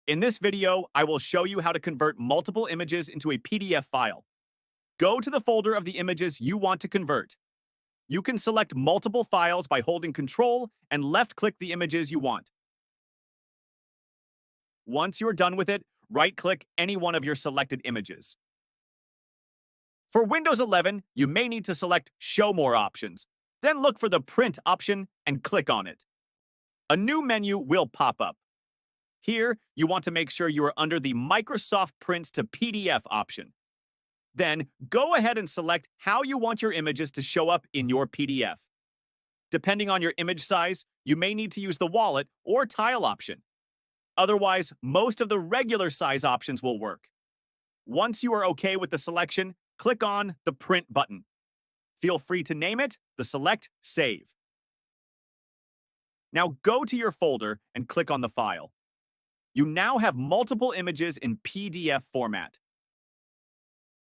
In this video, I will show you how to convert multiple images into a PDF file. Go to the folder of the images you want to convert. You can select multiple files by holding Control and left-click the images you want. Once you're done with it, right-click any one of your selected images. For Windows 11, you may need to select Show More options. Then look for the Print option and click on it. A new menu will pop up. Here, you want to make sure you are under the Microsoft Print to PDF option. Then, go ahead and select how you want your images to show up in your PDF. Depending on your image size, you may need to use the wallet or tile option. Otherwise, most of the regular size options will work. Once you are okay with the selection, click on the Print button. Feel free to name it the Select Save. Now go to your folder and click on the file. You now have multiple images in PDF format.